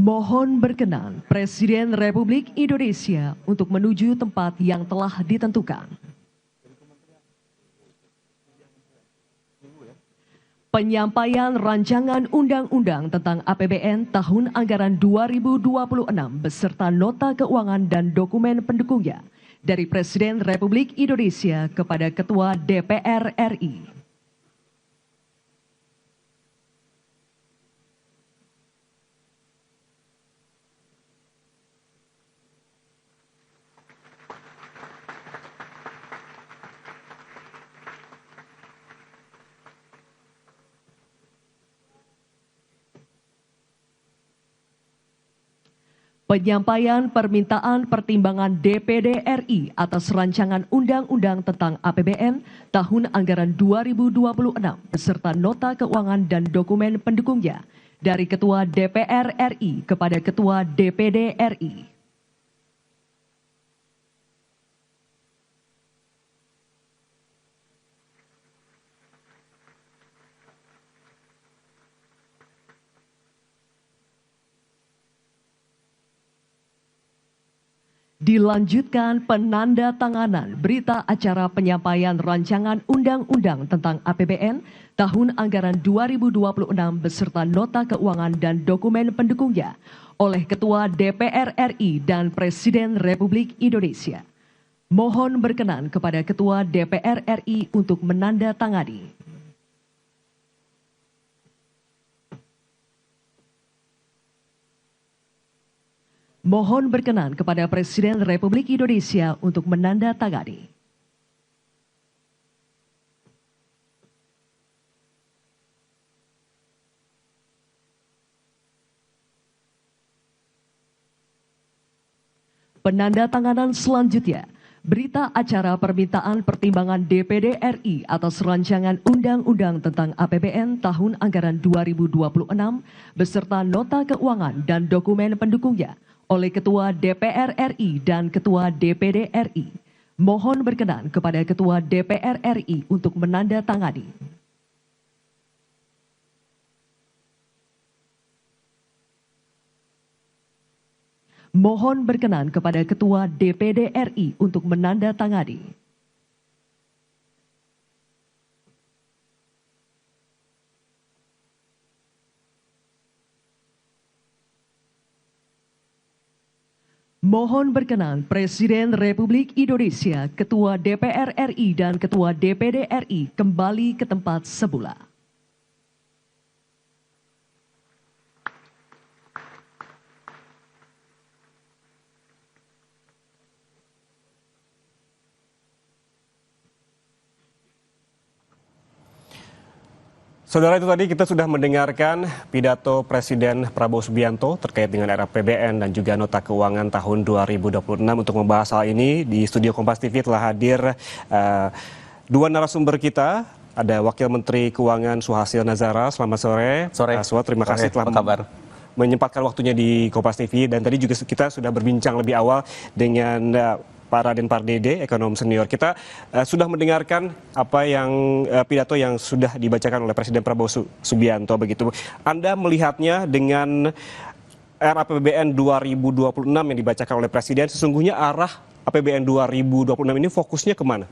Mohon berkenan Presiden Republik Indonesia untuk menuju tempat yang telah ditentukan. Penyampaian rancangan undang-undang tentang APBN tahun anggaran 2026 beserta nota keuangan dan dokumen pendukungnya dari Presiden Republik Indonesia kepada Ketua DPR RI. Penyampaian permintaan pertimbangan DPD RI atas rancangan undang-undang tentang APBN tahun anggaran 2026 beserta nota keuangan dan dokumen pendukungnya dari Ketua DPR RI kepada Ketua DPD RI. Dilanjutkan penandatanganan berita acara penyampaian rancangan undang-undang tentang APBN tahun anggaran 2026 beserta nota keuangan dan dokumen pendukungnya oleh Ketua DPR RI dan Presiden Republik Indonesia. Mohon berkenan kepada Ketua DPR RI untuk menandatangani. Mohon berkenan kepada Presiden Republik Indonesia untuk menandatangani. Penandatanganan selanjutnya, berita acara permintaan pertimbangan DPD RI atas rancangan undang-undang tentang APBN tahun anggaran 2026 beserta nota keuangan dan dokumen pendukungnya oleh Ketua DPR RI dan Ketua DPD RI. Mohon berkenan kepada Ketua DPR RI untuk menandatangani. Mohon berkenan kepada Ketua DPD RI untuk menandatangani. Mohon berkenan Presiden Republik Indonesia, Ketua DPR RI dan Ketua DPD RI kembali ke tempat semula. Saudara, itu tadi kita sudah mendengarkan pidato Presiden Prabowo Subianto terkait dengan RAPBN dan juga nota keuangan tahun 2026. Untuk membahas hal ini di studio Kompas TV telah hadir dua narasumber kita. Ada Wakil Menteri Keuangan Suhasil Nazara. Selamat sore. Sore. Terima kasih telah menyempatkan waktunya di Kompas TV. Dan tadi juga kita sudah berbincang lebih awal dengan Pak Raden Pardede, ekonom senior. Kita sudah mendengarkan apa yang pidato yang sudah dibacakan oleh Presiden Prabowo Subianto begitu. Anda melihatnya dengan RAPBN 2026 yang dibacakan oleh Presiden, sesungguhnya arah APBN 2026 ini fokusnya kemana?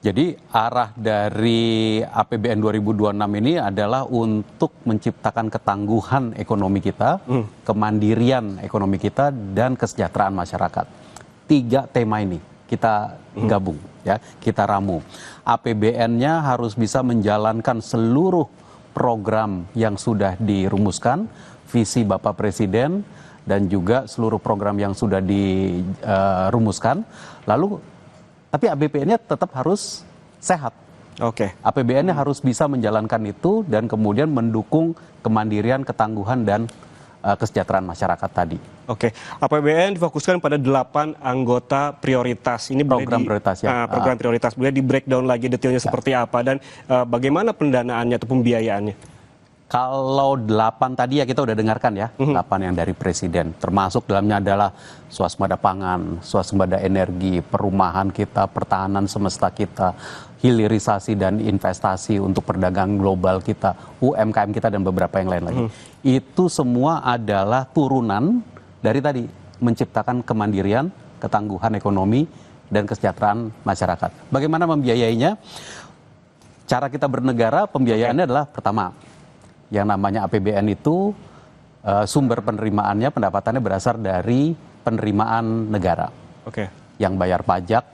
Jadi arah dari APBN 2026 ini adalah untuk menciptakan ketangguhan ekonomi kita, kemandirian ekonomi kita, dan kesejahteraan masyarakat. 3 tema ini kita gabung, ya, kita ramu. APBN-nya harus bisa menjalankan seluruh program yang sudah dirumuskan, visi Bapak Presiden, dan juga seluruh program yang sudah dirumuskan. Lalu, tapi APBN-nya tetap harus sehat. Oke. APBN-nya harus bisa menjalankan itu dan kemudian mendukung kemandirian, ketangguhan, dan kesejahteraan masyarakat tadi. Oke, APBN difokuskan pada 8 anggota prioritas. Ini program prioritas ya. Program prioritas. Boleh di breakdown lagi detailnya seperti apa dan bagaimana pendanaannya atau pembiayaannya? Kalau 8 tadi ya kita udah dengarkan ya, 8 yang dari Presiden. Termasuk dalamnya adalah swasembada pangan, swasembada energi, perumahan kita, pertahanan semesta kita, hilirisasi dan investasi untuk perdagangan global kita, UMKM kita dan beberapa yang lain lagi. Itu semua adalah turunan dari tadi, menciptakan kemandirian, ketangguhan ekonomi, dan kesejahteraan masyarakat. Bagaimana membiayainya? Cara kita bernegara, pembiayaannya adalah pertama, yang namanya APBN itu sumber penerimaannya, pendapatannya berasal dari penerimaan negara. Oke. Yang bayar pajak,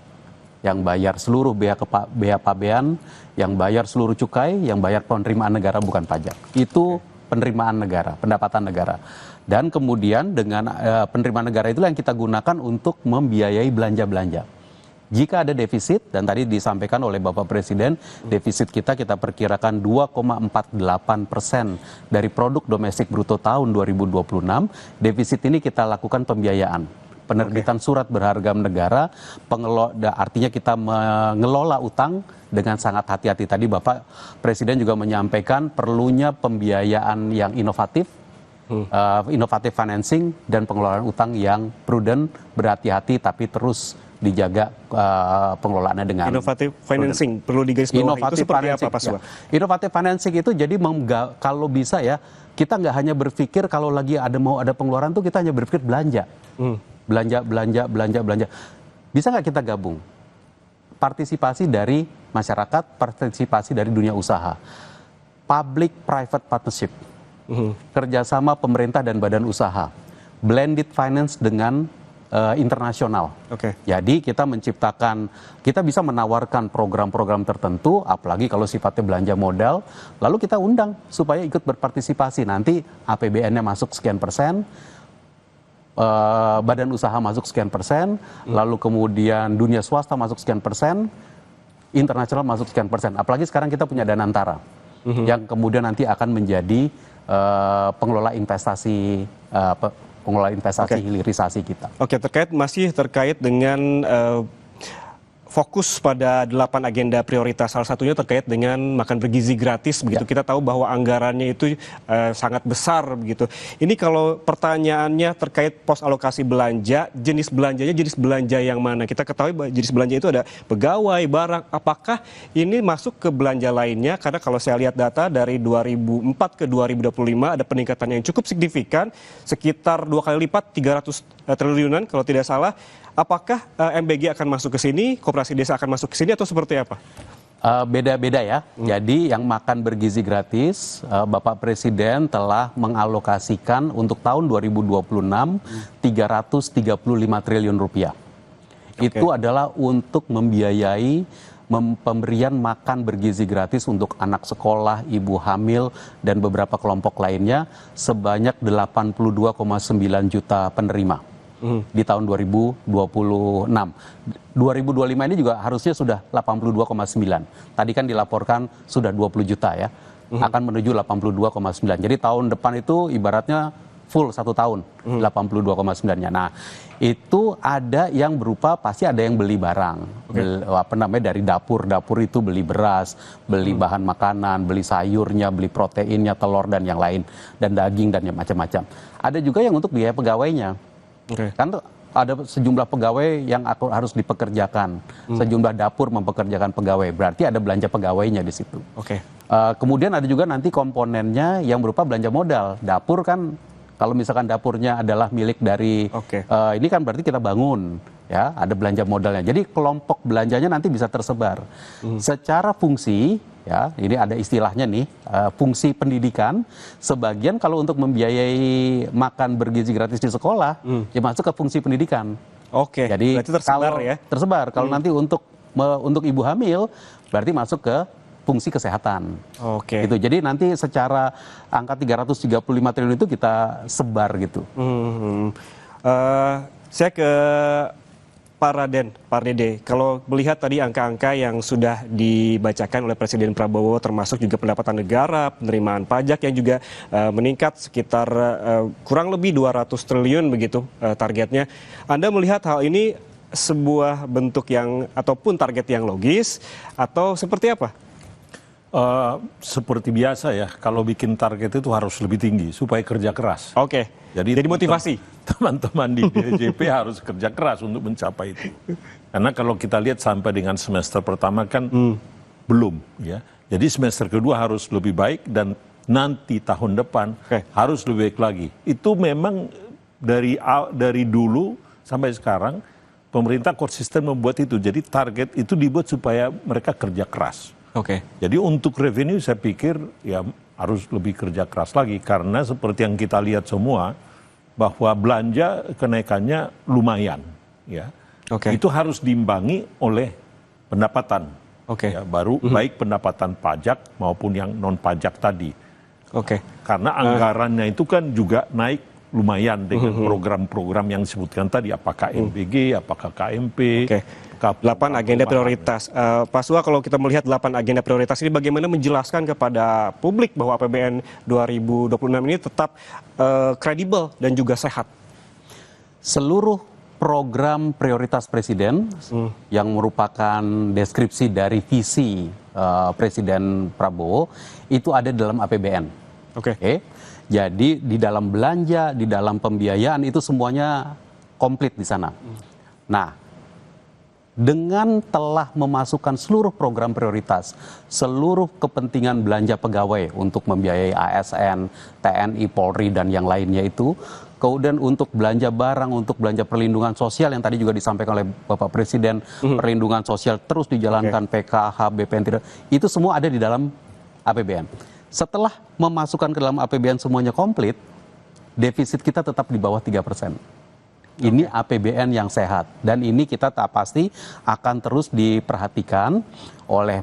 yang bayar seluruh bea pabean, yang bayar seluruh cukai, yang bayar penerimaan negara bukan pajak. Itu penerimaan negara, pendapatan negara. Dan kemudian dengan penerimaan negara itulah yang kita gunakan untuk membiayai belanja-belanja. Jika ada defisit, dan tadi disampaikan oleh Bapak Presiden, defisit kita perkirakan 2,48% dari produk domestik bruto tahun 2026. Defisit ini kita lakukan pembiayaan, penerbitan surat berharga negara, artinya kita mengelola utang dengan sangat hati-hati. Tadi Bapak Presiden juga menyampaikan perlunya pembiayaan yang inovatif, inovatif financing, dan pengelolaan utang yang prudent, berhati-hati, tapi terus dijaga pengelolaannya dengan Inovatif financing perlu digarisbawahi. Itu seperti apa, Pak Suwa? Ya. Inovatif financing itu jadi kalau bisa ya, kita nggak hanya berpikir kalau lagi mau ada pengeluaran tuh kita hanya berpikir belanja. Belanja. Bisa nggak kita gabung? Partisipasi dari masyarakat, partisipasi dari dunia usaha. Public-private partnership. Kerjasama pemerintah dan badan usaha. Blended finance dengan internasional. Jadi kita kita bisa menawarkan program-program tertentu, apalagi kalau sifatnya belanja modal, lalu kita undang supaya ikut berpartisipasi. Nanti APBN-nya masuk sekian persen, badan usaha masuk sekian persen, lalu kemudian dunia swasta masuk sekian persen, internasional masuk sekian persen. Apalagi sekarang kita punya Danantara, yang kemudian nanti akan menjadi pengelola investasi hilirisasi kita. Oke, masih terkait dengan fokus pada 8 agenda prioritas. Salah satunya terkait dengan makan bergizi gratis begitu. Kita tahu bahwa anggarannya itu sangat besar begitu. Ini kalau pertanyaannya terkait pos alokasi belanja, jenis belanja yang mana? Kita ketahui bahwa jenis belanja itu ada pegawai, barang. Apakah ini masuk ke belanja lainnya? Karena kalau saya lihat data dari 2004 ke 2025 ada peningkatan yang cukup signifikan, sekitar 2 kali lipat, 300 triliunan kalau tidak salah. Apakah MBG akan masuk ke sini, Koperasi Desa akan masuk ke sini, atau seperti apa? Beda-beda ya. Jadi yang makan bergizi gratis, Bapak Presiden telah mengalokasikan untuk tahun 2026 335 triliun rupiah. Itu adalah untuk membiayai pemberian makan bergizi gratis untuk anak sekolah, ibu hamil, dan beberapa kelompok lainnya sebanyak 82,9 juta penerima. Di tahun 2026. 2025 ini juga harusnya sudah 82,9. Tadi kan dilaporkan sudah 20 juta ya. Akan menuju 82,9. Jadi tahun depan itu ibaratnya full 1 tahun 82,9-nya. Nah, itu ada yang berupa pasti ada yang beli barang. Dari dapur itu beli beras, beli bahan makanan, beli sayurnya, beli proteinnya, telur dan yang lain, dan daging dan yang macam-macam. Ada juga yang untuk biaya pegawainya. Kan ada sejumlah pegawai yang harus dipekerjakan, sejumlah dapur mempekerjakan pegawai, berarti ada belanja pegawainya di situ. Kemudian ada juga nanti komponennya yang berupa belanja modal. Dapur kan, kalau misalkan dapurnya adalah milik dari, ini kan berarti kita bangun, ya, ada belanja modalnya. Jadi kelompok belanjanya nanti bisa tersebar. Secara fungsi, ya, ini ada istilahnya nih, fungsi pendidikan, sebagian kalau untuk membiayai makan bergizi gratis di sekolah, ya masuk ke fungsi pendidikan. Jadi berarti tersebar ya? Tersebar. Kalau nanti untuk ibu hamil, berarti masuk ke fungsi kesehatan. Gitu. Jadi nanti secara angka 335 triliun itu kita sebar gitu. Saya ke Pak Dede, kalau melihat tadi angka-angka yang sudah dibacakan oleh Presiden Prabowo, termasuk juga pendapatan negara, penerimaan pajak yang juga meningkat sekitar kurang lebih 200 triliun begitu targetnya. Anda melihat hal ini sebuah bentuk yang ataupun target yang logis atau seperti apa? Seperti biasa ya, kalau bikin target itu harus lebih tinggi supaya kerja keras. Oke. Jadi motivasi. Teman-teman di DJP harus kerja keras untuk mencapai itu. Karena kalau kita lihat sampai dengan semester pertama kan belum ya. Jadi semester kedua harus lebih baik dan nanti tahun depan harus lebih baik lagi. Itu memang dari dulu sampai sekarang pemerintah konsisten membuat itu. Jadi target itu dibuat supaya mereka kerja keras. Oke. Jadi untuk revenue saya pikir ya harus lebih kerja keras lagi karena seperti yang kita lihat semua bahwa belanja kenaikannya lumayan ya. Oke. Itu harus diimbangi oleh pendapatan. Oke. Ya, baru baik pendapatan pajak maupun yang non pajak tadi. Oke. Karena anggarannya itu kan juga naik lumayan dengan program-program yang disebutkan tadi, apakah MBG, apakah KMP. Oke. 8 agenda prioritas. Pak Sua, kalau kita melihat 8 agenda prioritas ini bagaimana menjelaskan kepada publik bahwa APBN 2026 ini tetap kredibel dan juga sehat? Seluruh program prioritas Presiden yang merupakan deskripsi dari visi Presiden Prabowo itu ada dalam APBN. Oke. Jadi di dalam belanja, di dalam pembiayaan itu semuanya komplit di sana. Nah, dengan telah memasukkan seluruh program prioritas, seluruh kepentingan belanja pegawai untuk membiayai ASN, TNI, Polri, dan yang lainnya itu, kemudian untuk belanja barang, untuk belanja perlindungan sosial yang tadi juga disampaikan oleh Bapak Presiden, perlindungan sosial terus dijalankan, PKH, BPN, itu semua ada di dalam APBN. Setelah memasukkan ke dalam APBN semuanya komplit, defisit kita tetap di bawah 3%. Ini APBN yang sehat dan ini kita tak pasti akan terus diperhatikan oleh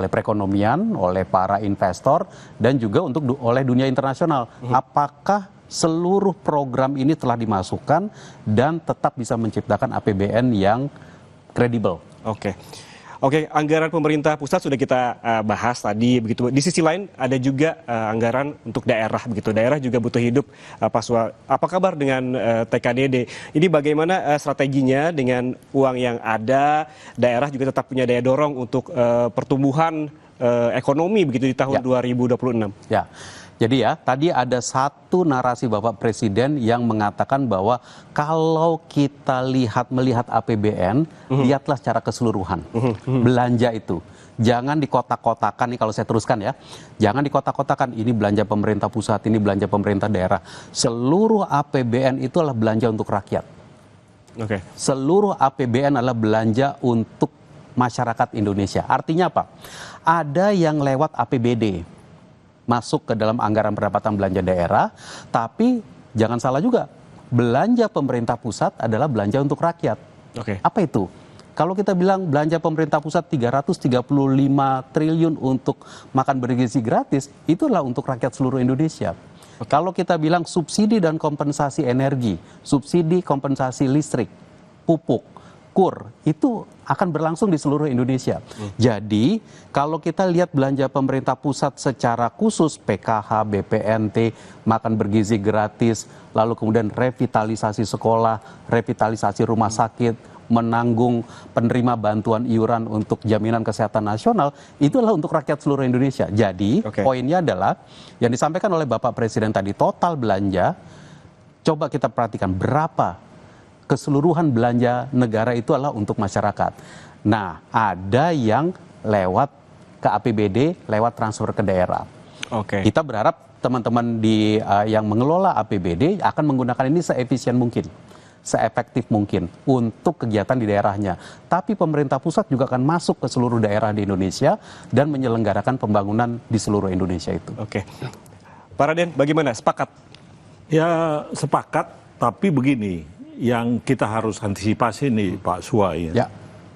perekonomian, oleh para investor dan juga oleh dunia internasional. Apakah seluruh program ini telah dimasukkan dan tetap bisa menciptakan APBN yang kredibel? Oke, anggaran pemerintah pusat sudah kita bahas tadi begitu. Di sisi lain ada juga anggaran untuk daerah begitu. Daerah juga butuh hidup, Pak Sua. Apa kabar dengan TKDD? Ini bagaimana strateginya dengan uang yang ada? Daerah juga tetap punya daya dorong untuk pertumbuhan ekonomi begitu di tahun 2026. Ya. Jadi ya, tadi ada satu narasi Bapak Presiden yang mengatakan bahwa kalau kita melihat APBN, lihatlah secara keseluruhan. Belanja itu. Jangan dikotak-kotakan nih kalau saya teruskan ya. Jangan dikotak-kotakan ini belanja pemerintah pusat, ini belanja pemerintah daerah. Seluruh APBN itu adalah belanja untuk rakyat. Seluruh APBN adalah belanja untuk masyarakat Indonesia. Artinya apa? Ada yang lewat APBD. Masuk ke dalam anggaran pendapatan belanja daerah, tapi jangan salah juga, belanja pemerintah pusat adalah belanja untuk rakyat. Apa itu? Kalau kita bilang belanja pemerintah pusat 335 triliun untuk makan bergizi gratis, itu adalah untuk rakyat seluruh Indonesia. Kalau kita bilang subsidi dan kompensasi energi, subsidi kompensasi listrik, pupuk, KUR, itu akan berlangsung di seluruh Indonesia. Jadi, kalau kita lihat belanja pemerintah pusat secara khusus, PKH, BPNT, makan bergizi gratis, lalu kemudian revitalisasi sekolah, revitalisasi rumah sakit, menanggung penerima bantuan iuran untuk jaminan kesehatan nasional, itu adalah untuk rakyat seluruh Indonesia. Jadi, poinnya adalah, yang disampaikan oleh Bapak Presiden tadi, total belanja, coba kita perhatikan berapa keseluruhan belanja negara itu adalah untuk masyarakat. Nah, ada yang lewat ke APBD, lewat transfer ke daerah. Kita berharap teman-teman yang mengelola APBD akan menggunakan ini seefisien mungkin, seefektif mungkin untuk kegiatan di daerahnya. Tapi pemerintah pusat juga akan masuk ke seluruh daerah di Indonesia dan menyelenggarakan pembangunan di seluruh Indonesia itu. Pak Raden, bagaimana? Sepakat? Ya, sepakat, tapi begini. Yang kita harus antisipasi nih Pak Sua ya,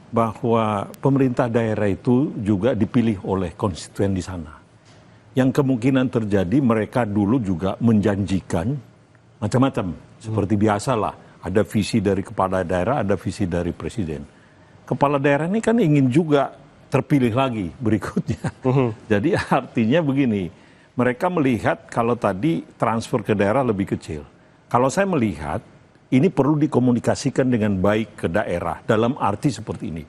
bahwa pemerintah daerah itu juga dipilih oleh konstituen di sana. Yang kemungkinan terjadi mereka dulu juga menjanjikan macam-macam. Seperti biasalah, ada visi dari kepala daerah, ada visi dari presiden. Kepala daerah ini kan ingin juga terpilih lagi berikutnya. Jadi artinya begini, mereka melihat kalau tadi transfer ke daerah lebih kecil. Kalau saya melihat, ini perlu dikomunikasikan dengan baik ke daerah dalam arti seperti ini.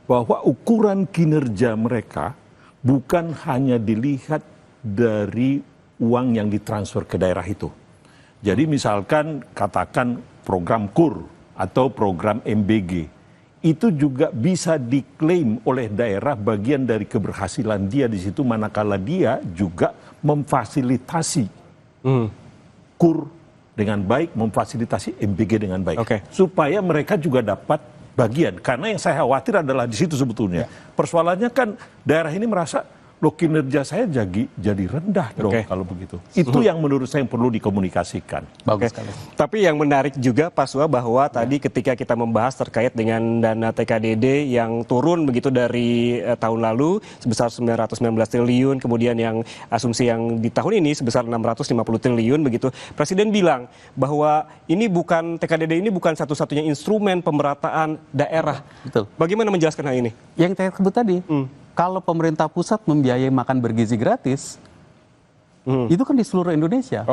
Bahwa ukuran kinerja mereka bukan hanya dilihat dari uang yang ditransfer ke daerah itu. Jadi misalkan katakan program KUR atau program MBG, itu juga bisa diklaim oleh daerah bagian dari keberhasilan dia di situ, manakala dia juga memfasilitasi KUR dengan baik, memfasilitasi MBG dengan baik. Supaya mereka juga dapat bagian. Karena yang saya khawatir adalah di situ sebetulnya. Persoalannya kan daerah ini merasa, loh kinerja saya jadi rendah dong kalau begitu. Itu yang menurut saya yang perlu dikomunikasikan. Bagus sekali. Tapi yang menarik juga Pak Sua bahwa tadi ketika kita membahas terkait dengan dana TKDD yang turun begitu dari tahun lalu sebesar 919 triliun, kemudian yang asumsi yang di tahun ini sebesar 650 triliun begitu. Presiden bilang bahwa ini bukan TKDD ini bukan satu-satunya instrumen pemerataan daerah. Betul. Bagaimana menjelaskan hal ini? Yang saya sebut tadi. Kalau pemerintah pusat membiayai makan bergizi gratis, itu kan di seluruh Indonesia.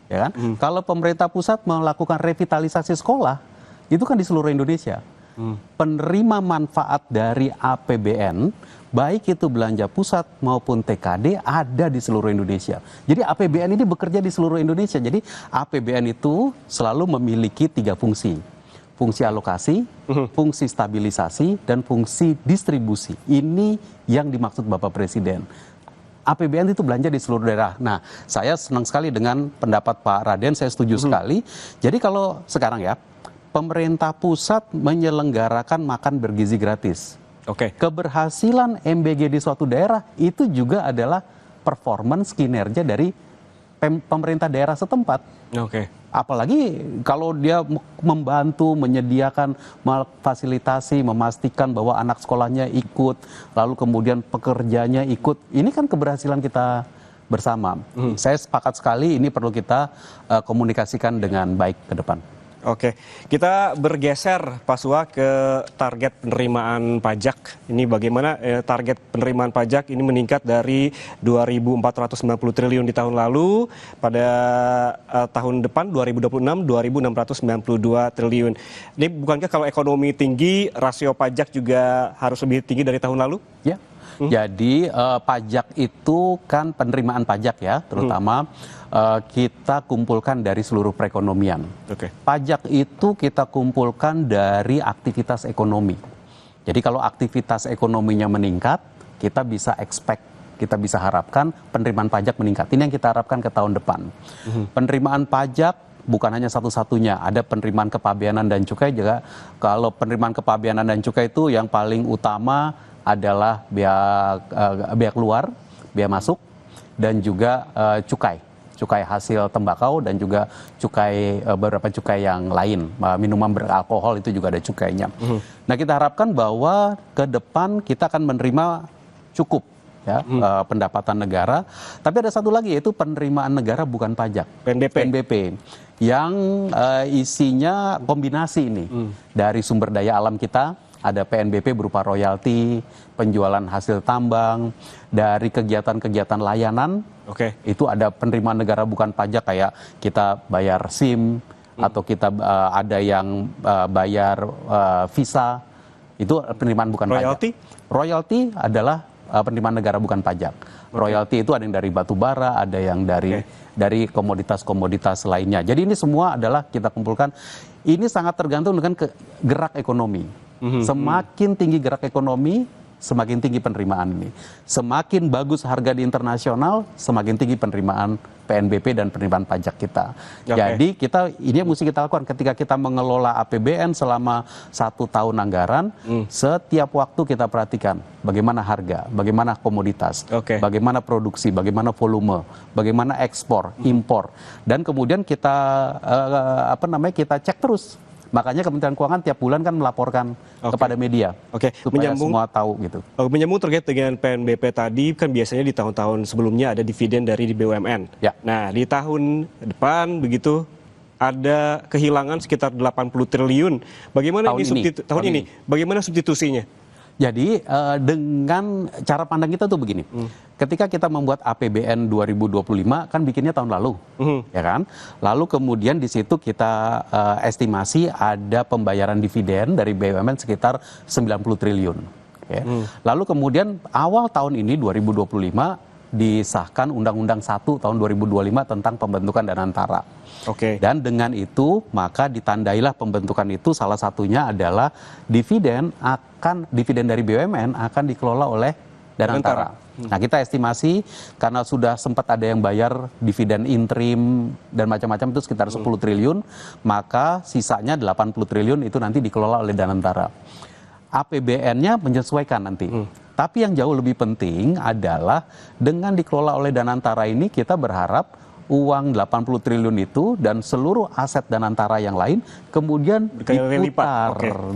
Ya kan? Kalau pemerintah pusat melakukan revitalisasi sekolah, itu kan di seluruh Indonesia. Penerima manfaat dari APBN, baik itu belanja pusat maupun TKD, ada di seluruh Indonesia. Jadi APBN ini bekerja di seluruh Indonesia. Jadi APBN itu selalu memiliki 3 fungsi. Fungsi alokasi, fungsi stabilisasi, dan fungsi distribusi. Ini yang dimaksud Bapak Presiden. APBN itu belanja di seluruh daerah. Nah, saya senang sekali dengan pendapat Pak Raden, saya setuju sekali. Jadi kalau sekarang ya, pemerintah pusat menyelenggarakan makan bergizi gratis. Keberhasilan MBG di suatu daerah itu juga adalah performance kinerja dari pemerintah daerah setempat. Apalagi kalau dia membantu, menyediakan, memfasilitasi, memastikan bahwa anak sekolahnya ikut, lalu kemudian pekerjanya ikut. Ini kan keberhasilan kita bersama. Saya sepakat sekali ini perlu kita komunikasikan dengan baik ke depan. Kita bergeser Pak Sua ke target penerimaan pajak. Ini bagaimana target penerimaan pajak ini meningkat dari 2.490 triliun di tahun lalu, pada tahun depan 2026 2.692 triliun. Ini bukankah kalau ekonomi tinggi, rasio pajak juga harus lebih tinggi dari tahun lalu? Ya. Jadi pajak itu kan penerimaan pajak ya, terutama kita kumpulkan dari seluruh perekonomian. Pajak itu kita kumpulkan dari aktivitas ekonomi. Jadi kalau aktivitas ekonominya meningkat, kita bisa expect, kita bisa harapkan penerimaan pajak meningkat. Ini yang kita harapkan ke tahun depan. Penerimaan pajak bukan hanya satu-satunya, ada penerimaan kepabeanan dan cukai juga. Kalau penerimaan kepabeanan dan cukai itu yang paling utama adalah biaya keluar, biaya masuk, dan juga cukai hasil tembakau, dan juga beberapa cukai yang lain, minuman beralkohol itu juga ada cukainya. Nah, kita harapkan bahwa ke depan kita akan menerima cukup ya pendapatan negara. Tapi ada satu lagi, yaitu penerimaan negara bukan pajak, PNBP, yang isinya kombinasi ini dari sumber daya alam kita. Ada PNBP berupa royalti, penjualan hasil tambang, dari kegiatan-kegiatan layanan, itu ada penerimaan negara bukan pajak, kayak kita bayar SIM, atau kita ada yang bayar visa, itu penerimaan bukan pajak. Royalti adalah penerimaan negara bukan pajak. Royalti itu ada yang dari batu bara, ada yang dari komoditas-komoditas lainnya. Jadi ini semua adalah kita kumpulkan. Ini sangat tergantung dengan gerak ekonomi. Semakin tinggi gerak ekonomi, semakin tinggi penerimaan ini. Semakin bagus harga di internasional, semakin tinggi penerimaan PNBP dan penerimaan pajak kita. Jadi ini yang mesti kita lakukan ketika kita mengelola APBN selama 1 tahun anggaran. Setiap waktu kita perhatikan bagaimana harga, bagaimana komoditas, bagaimana produksi, bagaimana volume, bagaimana ekspor, impor, dan kemudian kita kita cek terus. Makanya Kementerian Keuangan tiap bulan kan melaporkan kepada media, supaya semua tahu gitu. Menyambung terkait dengan PNBP tadi, kan biasanya di tahun-tahun sebelumnya ada dividen dari BUMN. Nah, di tahun depan begitu ada kehilangan sekitar 80 triliun. Bagaimana tahun ini? Bagaimana substitusinya? Jadi dengan cara pandang kita tuh begini, ketika kita membuat APBN 2025 kan bikinnya tahun lalu, ya kan? Lalu kemudian di situ kita estimasi ada pembayaran dividen dari BUMN sekitar 90 triliun. Ya. Lalu kemudian awal tahun ini 2025 disahkan Undang-Undang 1 tahun 2025 tentang pembentukan Danantara. Dan dengan itu maka ditandailah pembentukan itu, salah satunya adalah dividen dari BUMN akan dikelola oleh Danantara. Nah, kita estimasi karena sudah sempat ada yang bayar dividen interim dan macam-macam itu sekitar 10 triliun, maka sisanya 80 triliun itu nanti dikelola oleh Danantara. APBN-nya menyesuaikan nanti. Tapi yang jauh lebih penting adalah dengan dikelola oleh Danantara ini kita berharap uang 80 triliun itu dan seluruh aset Danantara yang lain kemudian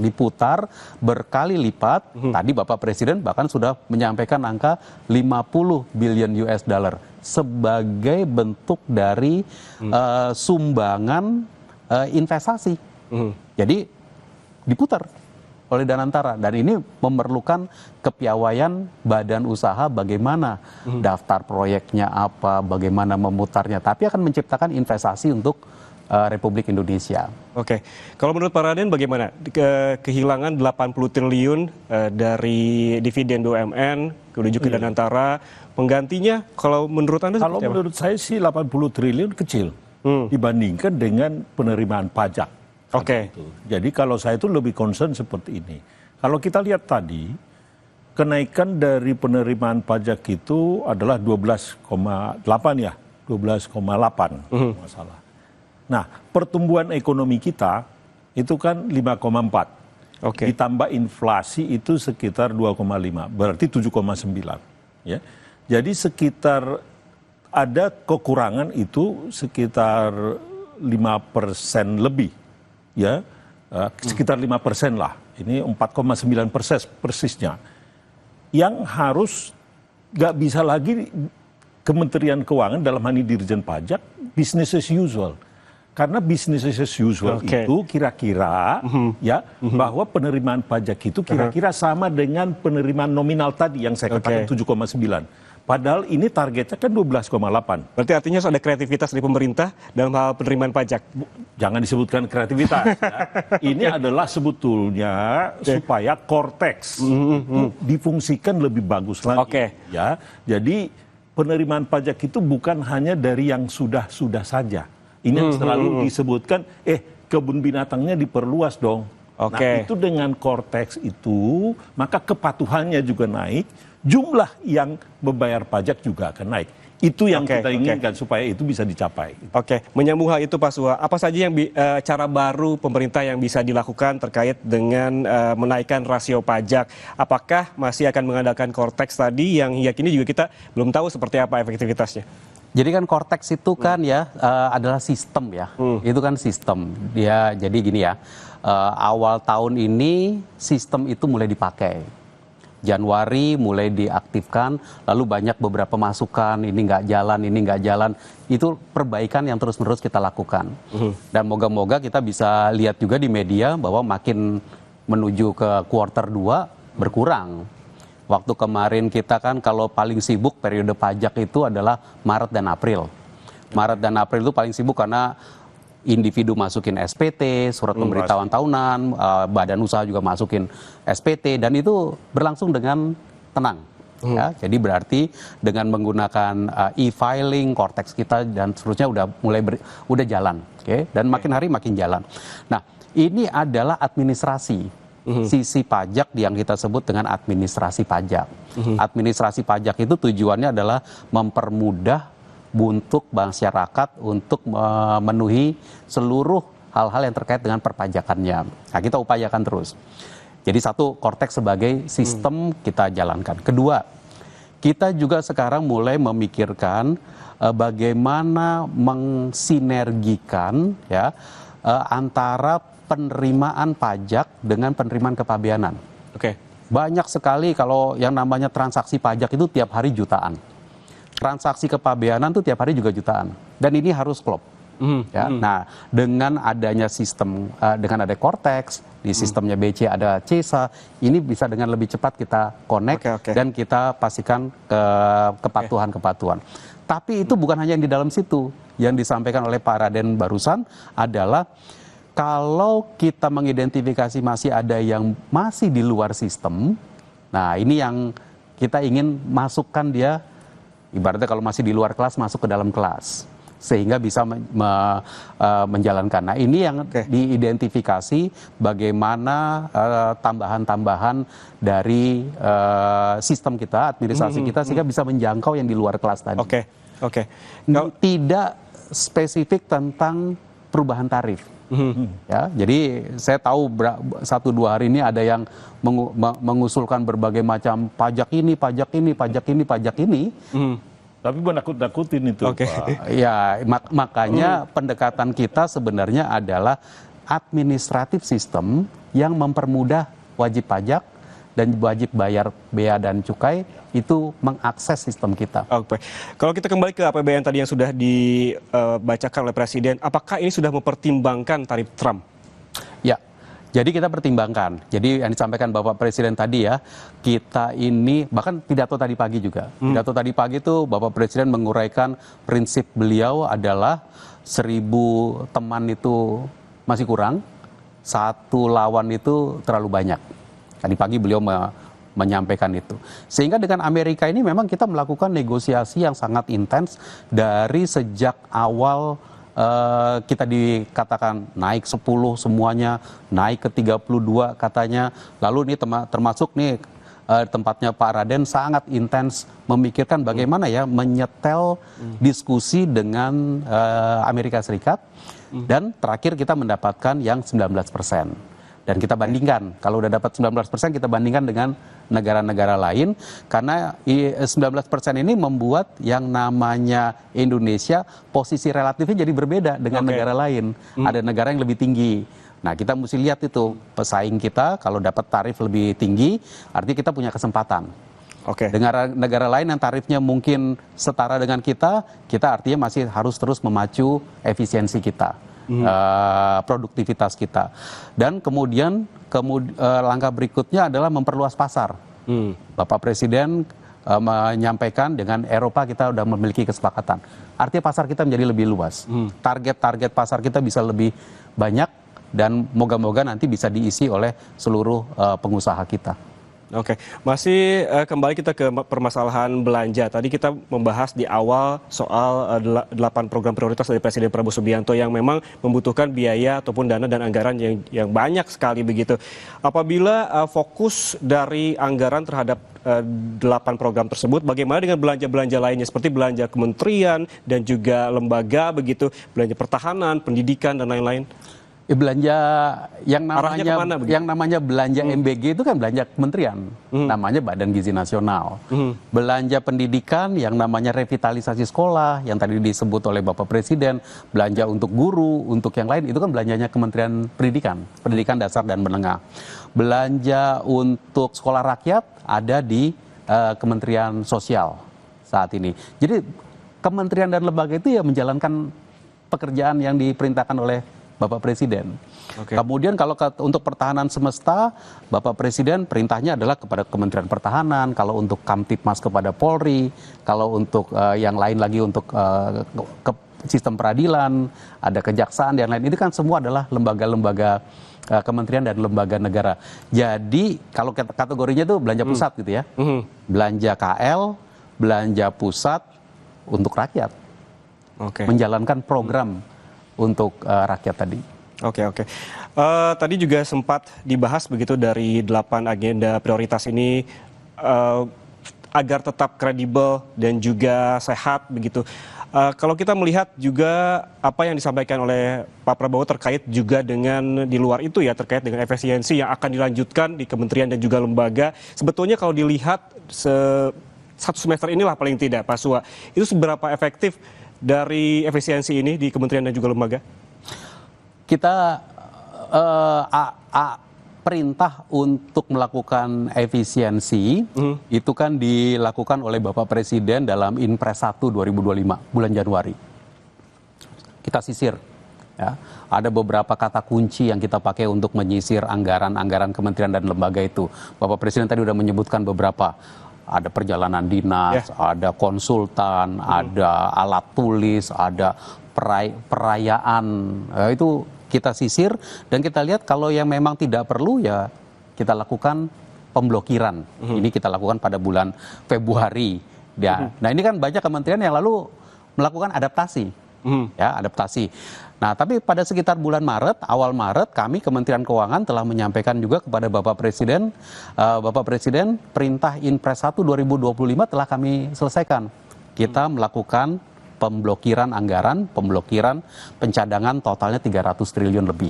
diputar berkali lipat. Tadi Bapak Presiden bahkan sudah menyampaikan angka 50 billion US dollar sebagai bentuk dari sumbangan investasi. Jadi diputar oleh Danantara, dan ini memerlukan kepiawaian badan usaha bagaimana daftar proyeknya apa, bagaimana memutarnya, tapi akan menciptakan investasi untuk Republik Indonesia. Kalau menurut Pak Raden bagaimana kehilangan 80 triliun dari dividen BUMN menuju ke Danantara, penggantinya kalau menurut Anda? Kalau menurut saya sih 80 triliun kecil dibandingkan dengan penerimaan pajak. Jadi kalau saya itu lebih concern seperti ini. Kalau kita lihat tadi, kenaikan dari penerimaan pajak itu adalah 12,8 ya, 12,8 masalah. Nah, pertumbuhan ekonomi kita itu kan 5,4. Ditambah inflasi itu sekitar 2,5, berarti 7,9. Ya. Jadi sekitar ada kekurangan itu sekitar 5% lebih. Ya, sekitar 5% lah. Ini 4,9% persisnya. Yang harus nggak bisa lagi Kementerian Keuangan dalam hal ini Dirjen Pajak business as usual. Karena business as usual itu kira-kira ya bahwa penerimaan pajak itu kira-kira sama dengan penerimaan nominal tadi yang saya katakan 7,9. Padahal ini targetnya kan 12,8. Berarti artinya harus ada kreativitas dari pemerintah dalam hal penerimaan pajak. Jangan disebutkan kreativitas. Ini adalah sebetulnya supaya Cortex itu difungsikan lebih bagus lagi. Ya, jadi penerimaan pajak itu bukan hanya dari yang sudah saja. Ini yang selalu disebutkan, kebun binatangnya diperluas dong. Nah, itu dengan Cortex itu, maka kepatuhannya juga naik. Jumlah yang membayar pajak juga akan naik. Itu yang kita inginkan supaya itu bisa dicapai. Menyambung hal itu Pak Sua, apa saja yang cara baru pemerintah yang bisa dilakukan terkait dengan menaikkan rasio pajak? Apakah masih akan mengandalkan Cortex tadi yang hingga kini juga kita belum tahu seperti apa efektivitasnya? Jadi kan Cortex itu kan adalah sistem ya, itu kan sistem. Dia jadi gini ya, awal tahun ini sistem itu mulai dipakai. Januari mulai diaktifkan, lalu banyak beberapa masukan, ini nggak jalan, itu perbaikan yang terus-menerus kita lakukan. Dan moga-moga kita bisa lihat juga di media bahwa makin menuju ke kuartal 2 berkurang. Waktu kemarin kita kan kalau paling sibuk periode pajak itu adalah Maret dan April. Maret dan April itu paling sibuk karena individu masukin SPT, surat pemberitahuan tahunan, badan usaha juga masukin SPT, dan itu berlangsung dengan tenang. Ya, jadi berarti dengan menggunakan e-filing, Cortex kita dan seterusnya udah jalan, dan makin hari makin jalan. Nah, ini adalah administrasi. Sisi pajak yang kita sebut dengan administrasi pajak. Administrasi pajak itu tujuannya adalah mempermudah untuk masyarakat untuk memenuhi seluruh hal-hal yang terkait dengan perpajakannya. Nah, kita upayakan terus. Jadi satu, Cortex sebagai sistem kita jalankan. Kedua, kita juga sekarang mulai memikirkan bagaimana mensinergikan antara penerimaan pajak dengan penerimaan kepabeanan. Banyak sekali kalau yang namanya transaksi pajak itu tiap hari jutaan. Transaksi kepabeanan tuh tiap hari juga jutaan, dan ini harus klop. Nah, dengan adanya sistem, dengan ada Cortex, di sistemnya BC ada CESA, ini bisa dengan lebih cepat kita connect dan kita pastikan kepatuhan. Tapi itu bukan hanya yang di dalam situ. Yang disampaikan oleh Pak Raden barusan adalah kalau kita mengidentifikasi masih ada yang masih di luar sistem, Nah, ini yang kita ingin masukkan dia, ibaratnya kalau masih di luar kelas, masuk ke dalam kelas. Sehingga bisa menjalankan. Nah, ini yang diidentifikasi bagaimana tambahan-tambahan dari sistem kita, administrasi kita, sehingga bisa menjangkau yang di luar kelas tadi. Tidak spesifik tentang perubahan tarif. Ya, jadi saya tahu 1-2 hari ini ada yang mengusulkan berbagai macam pajak ini, pajak ini, pajak ini, pajak ini. Tapi menakut-nakutin itu, Pak. Ya, makanya pendekatan kita sebenarnya adalah administratif sistem yang mempermudah wajib pajak dan wajib bayar bea dan cukai itu mengakses sistem kita. Oke. Kalau kita kembali ke APBN tadi yang sudah dibacakan oleh Presiden, apakah ini sudah mempertimbangkan tarif Trump? Ya. Jadi kita pertimbangkan. Jadi yang disampaikan Bapak Presiden tadi ya, kita ini bahkan pidato tadi pagi juga. Pidato tadi pagi itu Bapak Presiden menguraikan prinsip beliau adalah 1000 teman itu masih kurang, 1 lawan itu terlalu banyak. Tadi pagi beliau menyampaikan itu. Sehingga dengan Amerika ini memang kita melakukan negosiasi yang sangat intens dari sejak awal. Kita dikatakan naik 10 semuanya, naik ke 32 katanya. Lalu ini termasuk nih tempatnya Pak Raden sangat intens memikirkan bagaimana ya menyetel diskusi dengan Amerika Serikat. Dan terakhir kita mendapatkan yang 19%. Dan kita bandingkan, kalau udah dapat 19% kita bandingkan dengan negara-negara lain. Karena 19% ini membuat yang namanya Indonesia posisi relatifnya jadi berbeda dengan negara lain. Ada negara yang lebih tinggi. Nah, kita mesti lihat itu pesaing kita kalau dapat tarif lebih tinggi, artinya kita punya kesempatan. Dengan negara lain yang tarifnya mungkin setara dengan kita artinya masih harus terus memacu efisiensi kita. Produktivitas kita. Dan kemudian langkah berikutnya adalah memperluas pasar. Bapak Presiden menyampaikan dengan Eropa kita sudah memiliki kesepakatan. Artinya pasar kita menjadi lebih luas. Target-target pasar kita bisa lebih banyak dan moga-moga nanti bisa diisi oleh seluruh pengusaha kita. Oke, masih kembali kita ke permasalahan belanja. Tadi kita membahas di awal soal 8 program prioritas dari Presiden Prabowo Subianto yang memang membutuhkan biaya ataupun dana dan anggaran yang banyak sekali begitu. Apabila fokus dari anggaran terhadap 8 program tersebut, bagaimana dengan belanja-belanja lainnya seperti belanja kementerian dan juga lembaga begitu, belanja pertahanan, pendidikan dan lain-lain? Belanja yang namanya belanja MBG itu kan belanja kementerian, namanya Badan Gizi Nasional. Belanja pendidikan yang namanya revitalisasi sekolah yang tadi disebut oleh Bapak Presiden, belanja untuk guru, untuk yang lain itu kan belanjanya Kementerian Pendidikan Dasar dan Menengah. Belanja untuk sekolah rakyat ada di Kementerian Sosial saat ini. Jadi kementerian dan lembaga itu ya menjalankan pekerjaan yang diperintahkan oleh Bapak Presiden. Kemudian kalau untuk pertahanan semesta, Bapak Presiden perintahnya adalah kepada Kementerian Pertahanan, kalau untuk Kamtipmas kepada Polri, kalau untuk yang lain lagi untuk sistem peradilan, ada kejaksaan dan lain. Itu kan semua adalah lembaga-lembaga kementerian dan lembaga negara. Jadi kalau kategorinya itu belanja pusat gitu ya. Belanja KL, belanja pusat untuk rakyat. Menjalankan program untuk rakyat tadi. Tadi juga sempat dibahas begitu dari 8 agenda prioritas ini agar tetap kredibel dan juga sehat begitu. Kalau kita melihat juga apa yang disampaikan oleh Pak Prabowo terkait juga dengan di luar itu ya, terkait dengan efisiensi yang akan dilanjutkan di kementerian dan juga lembaga. Sebetulnya kalau dilihat satu semester inilah paling tidak Pak Sua, itu seberapa efektif dari efisiensi ini di kementerian dan juga lembaga? Kita perintah untuk melakukan efisiensi itu kan dilakukan oleh Bapak Presiden dalam Inpres 1 2025 bulan Januari. Kita sisir. Ya. Ada beberapa kata kunci yang kita pakai untuk menyisir anggaran-anggaran kementerian dan lembaga itu. Bapak Presiden tadi sudah menyebutkan beberapa. Ada perjalanan dinas, ada konsultan, ada alat tulis, ada perayaan. Itu kita sisir dan kita lihat kalau yang memang tidak perlu ya kita lakukan pemblokiran. Ini kita lakukan pada bulan Februari. Ya. Nah ini kan banyak kementerian yang lalu melakukan adaptasi. Ya, adaptasi. Nah, tapi pada sekitar bulan Maret, awal Maret, kami Kementerian Keuangan telah menyampaikan juga kepada Bapak Presiden, perintah Inpres 1 2025 telah kami selesaikan. Kita melakukan pemblokiran anggaran, pemblokiran pencadangan totalnya 300 triliun lebih.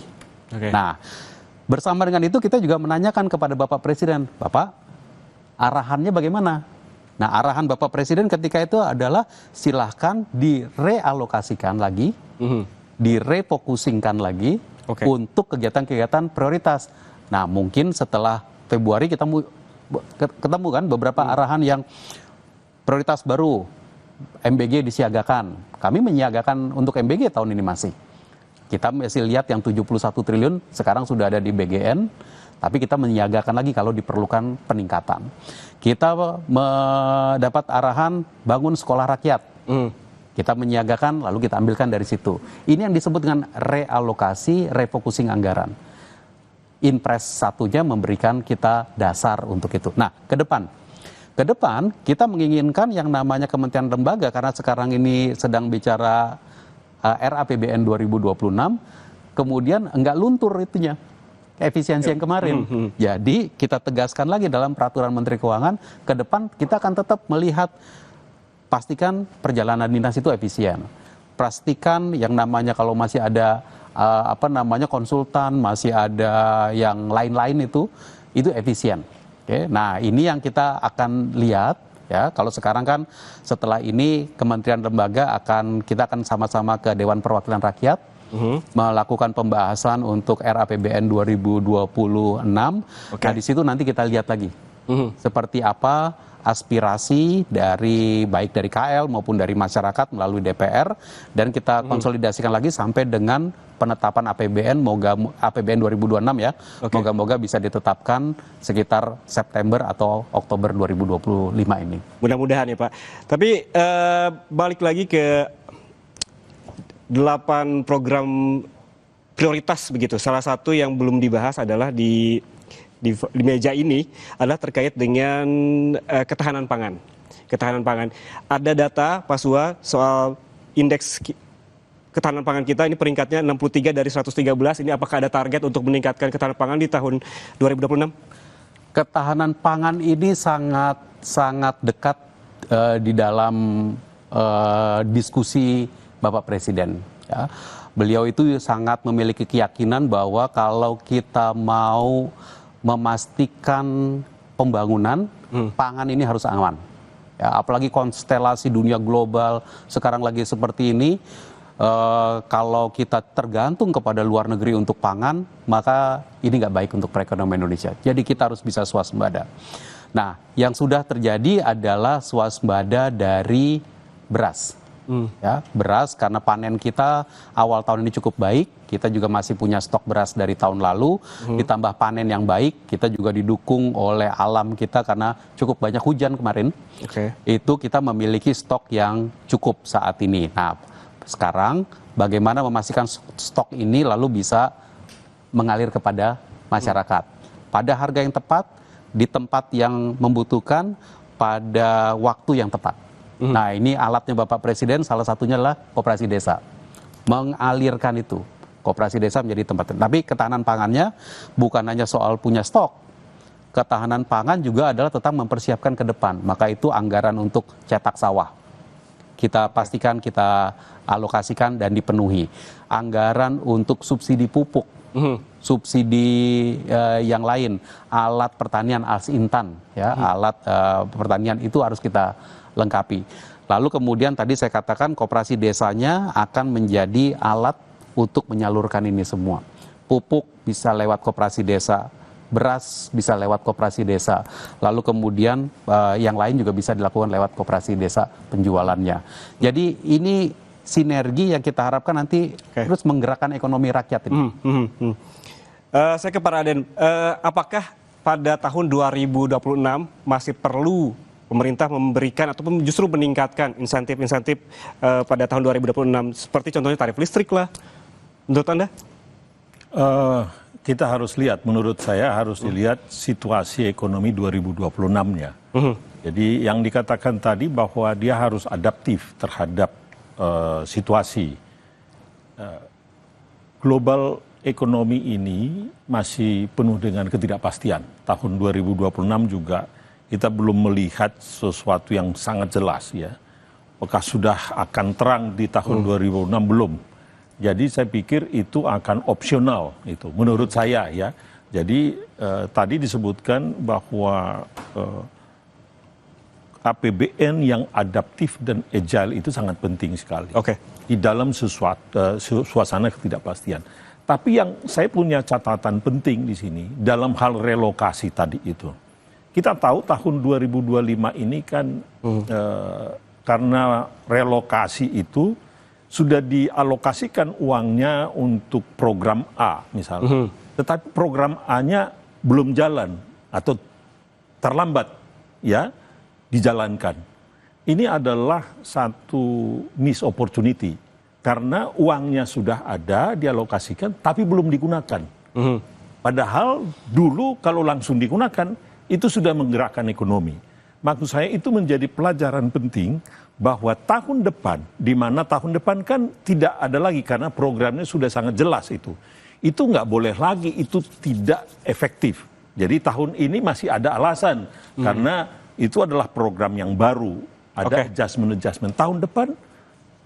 Nah, bersama dengan itu kita juga menanyakan kepada Bapak Presiden, Bapak, arahannya bagaimana? Nah, arahan Bapak Presiden ketika itu adalah silahkan direalokasikan lagi, direfocusingkan lagi untuk kegiatan-kegiatan prioritas. Nah, mungkin setelah Februari kita ketemu kan beberapa arahan yang prioritas baru, MBG disiagakan. Kami menyiagakan untuk MBG tahun ini masih. Kita masih lihat yang 71 triliun sekarang sudah ada di BGN, tapi kita menyiagakan lagi kalau diperlukan peningkatan. Kita mendapat arahan bangun sekolah rakyat. Kita menyiagakan lalu kita ambilkan dari situ. Ini yang disebut dengan realokasi, refocusing anggaran. Inpres satunya memberikan kita dasar untuk itu. Nah, ke depan kita menginginkan yang namanya kementerian lembaga, karena sekarang ini sedang bicara RAPBN 2026, kemudian enggak luntur itunya. Efisiensi yang kemarin. Jadi kita tegaskan lagi dalam peraturan Menteri Keuangan, ke depan kita akan tetap melihat, pastikan perjalanan dinas itu efisien. Pastikan yang namanya kalau masih ada konsultan, masih ada yang lain-lain itu efisien. Nah, ini yang kita akan lihat ya. Kalau sekarang kan setelah ini kementerian lembaga kita akan sama-sama ke Dewan Perwakilan Rakyat melakukan pembahasan untuk RAPBN 2026. Nah, di situ nanti kita lihat lagi seperti apa aspirasi baik dari KL maupun dari masyarakat melalui DPR, dan kita konsolidasikan lagi sampai dengan penetapan APBN, APBN 2026 ya. Moga-moga bisa ditetapkan sekitar September atau Oktober 2025 ini. Mudah-mudahan ya Pak. Tapi balik lagi ke 8 program prioritas begitu. Salah satu yang belum dibahas adalah di meja ini adalah terkait dengan ketahanan pangan. Ketahanan pangan. Ada data Pak Sua soal indeks ketahanan pangan kita, ini peringkatnya 63 dari 113. Ini apakah ada target untuk meningkatkan ketahanan pangan di tahun 2026? Ketahanan pangan ini sangat dekat di dalam diskusi Bapak Presiden. Ya. Beliau itu sangat memiliki keyakinan bahwa kalau kita mau memastikan pembangunan, pangan ini harus aman. Ya, apalagi konstelasi dunia global sekarang lagi seperti ini, kalau kita tergantung kepada luar negeri untuk pangan, maka ini nggak baik untuk perekonomian Indonesia. Jadi kita harus bisa swasembada. Nah, yang sudah terjadi adalah swasembada dari beras. Ya, beras karena panen kita awal tahun ini cukup baik, kita juga masih punya stok beras dari tahun lalu, ditambah panen yang baik, kita juga didukung oleh alam kita karena cukup banyak hujan kemarin. Itu kita memiliki stok yang cukup saat ini. Nah, sekarang bagaimana memastikan stok ini lalu bisa mengalir kepada masyarakat pada harga yang tepat, di tempat yang membutuhkan, pada waktu yang tepat. Nah, ini alatnya Bapak Presiden, salah satunya adalah Koperasi Desa. Mengalirkan itu. Koperasi Desa menjadi tempat. Tapi ketahanan pangannya bukan hanya soal punya stok. Ketahanan pangan juga adalah tetap mempersiapkan ke depan. Maka itu anggaran untuk cetak sawah. Kita pastikan kita alokasikan dan dipenuhi. Anggaran untuk subsidi pupuk. Subsidi yang lain. Alat pertanian, alas intan. Ya, alat pertanian itu harus kita lengkapi. Lalu kemudian tadi saya katakan koperasi desanya akan menjadi alat untuk menyalurkan ini semua. Pupuk bisa lewat koperasi desa, beras bisa lewat koperasi desa. Lalu kemudian yang lain juga bisa dilakukan lewat koperasi desa penjualannya. Jadi ini sinergi yang kita harapkan nanti terus menggerakkan ekonomi rakyat ini. Saya ke Pak Raden, apakah pada tahun 2026 masih perlu pemerintah memberikan ataupun justru meningkatkan insentif-insentif pada tahun 2026 seperti contohnya tarif listrik lah, menurut Anda? Kita harus lihat, menurut saya harus dilihat situasi ekonomi 2026-nya. Jadi yang dikatakan tadi bahwa dia harus adaptif terhadap situasi. Global ekonomi ini masih penuh dengan ketidakpastian. Tahun 2026 juga kita belum melihat sesuatu yang sangat jelas ya. Apakah sudah akan terang di tahun 2026 belum? Jadi saya pikir itu akan opsional itu menurut saya ya. Jadi tadi disebutkan bahwa APBN yang adaptif dan agile itu sangat penting sekali. Di dalam suasana ketidakpastian. Tapi yang saya punya catatan penting di sini dalam hal relokasi tadi itu. Kita tahu tahun 2025 ini kan karena relokasi itu sudah dialokasikan uangnya untuk program A misalnya. Tetapi program A-nya belum jalan atau terlambat ya dijalankan. Ini adalah satu miss opportunity karena uangnya sudah ada dialokasikan tapi belum digunakan. Padahal dulu kalau langsung digunakan itu sudah menggerakkan ekonomi. Maksud saya itu menjadi pelajaran penting bahwa tahun depan, di mana tahun depan kan tidak ada lagi karena programnya sudah sangat jelas itu. Itu nggak boleh lagi, itu tidak efektif. Jadi tahun ini masih ada alasan karena itu adalah program yang baru, ada adjustment. Tahun depan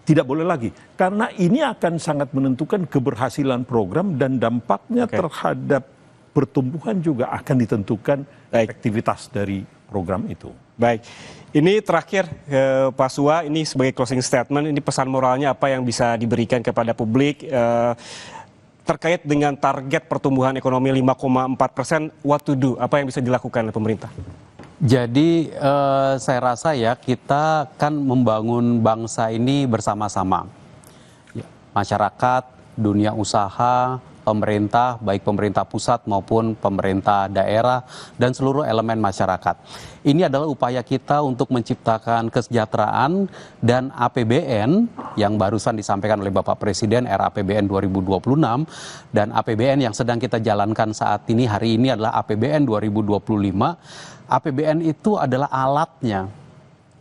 tidak boleh lagi karena ini akan sangat menentukan keberhasilan program dan dampaknya terhadap pertumbuhan juga akan ditentukan efektivitas dari program itu. Baik, ini terakhir Pak Sua, ini sebagai closing statement, ini pesan moralnya apa yang bisa diberikan kepada publik terkait dengan target pertumbuhan ekonomi 5,4%, what to do, apa yang bisa dilakukan oleh pemerintah? Jadi saya rasa ya kita kan membangun bangsa ini bersama-sama. Masyarakat, dunia usaha, pemerintah, baik pemerintah pusat maupun pemerintah daerah dan seluruh elemen masyarakat. Ini adalah upaya kita untuk menciptakan kesejahteraan dan APBN yang barusan disampaikan oleh Bapak Presiden RAPBN 2026 dan APBN yang sedang kita jalankan saat ini hari ini adalah APBN 2025. APBN itu adalah alatnya.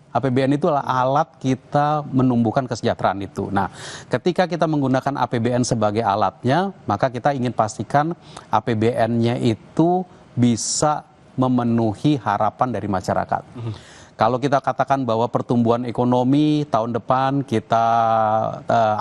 APBN itu adalah alat kita menumbuhkan kesejahteraan itu. Nah, ketika kita menggunakan APBN sebagai alatnya, maka kita ingin pastikan APBN-nya itu bisa memenuhi harapan dari masyarakat. Kalau kita katakan bahwa pertumbuhan ekonomi tahun depan kita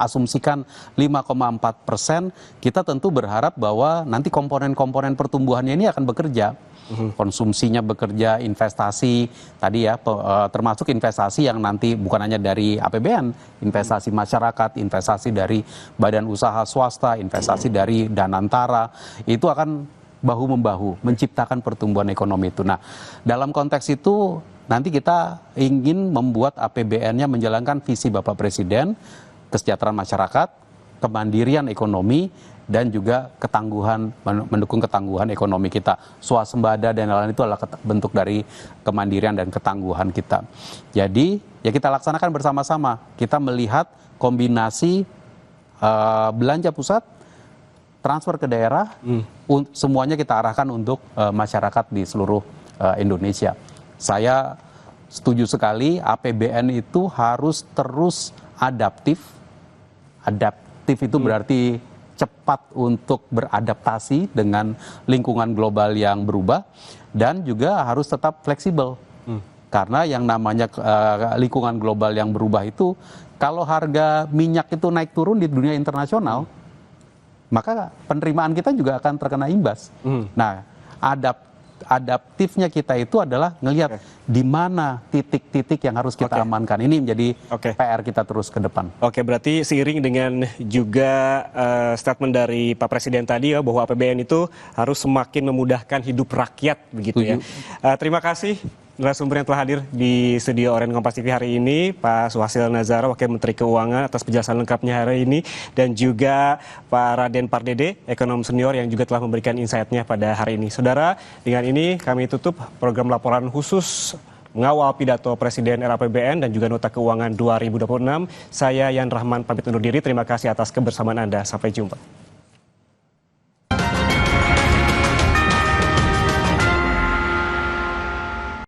asumsikan 5,4%, kita tentu berharap bahwa nanti komponen-komponen pertumbuhannya ini akan bekerja. Konsumsinya bekerja, investasi tadi ya, termasuk investasi yang nanti bukan hanya dari APBN, investasi masyarakat, investasi dari badan usaha swasta, investasi dari Danantara, itu akan bahu-membahu menciptakan pertumbuhan ekonomi itu. Nah, dalam konteks itu nanti kita ingin membuat APBN-nya menjalankan visi Bapak Presiden, kesejahteraan masyarakat, kemandirian ekonomi, dan juga ketangguhan, mendukung ketangguhan ekonomi kita. Swasembada dan lain-lain itu adalah bentuk dari kemandirian dan ketangguhan kita. Jadi ya kita laksanakan bersama-sama. Kita melihat kombinasi belanja pusat, transfer ke daerah, semuanya kita arahkan untuk masyarakat di seluruh Indonesia. Saya setuju sekali APBN itu harus terus adaptif. Adaptif itu berarti cepat untuk beradaptasi dengan lingkungan global yang berubah dan juga harus tetap fleksibel. Karena yang namanya lingkungan global yang berubah itu kalau harga minyak itu naik turun di dunia internasional, maka penerimaan kita juga akan terkena imbas. Nah, adaptifnya kita itu adalah ngelihat di mana titik-titik yang harus kita amankan. Ini menjadi PR kita terus ke depan. Oke, berarti seiring dengan juga statement dari Pak Presiden tadi ya bahwa APBN itu harus semakin memudahkan hidup rakyat begitu ya. Terima kasih narasumber yang telah hadir di studio Oren Kompas TV hari ini, Pak Suhasil Nazara, Wakil Menteri Keuangan atas penjelasan lengkapnya hari ini, dan juga Pak Raden Pardede, ekonom senior yang juga telah memberikan insight-nya pada hari ini. Saudara, dengan ini kami tutup program laporan khusus mengawal pidato Presiden RAPBN dan juga Nota Keuangan 2026. Saya Yan Rahman pamit undur diri, terima kasih atas kebersamaan Anda, sampai jumpa.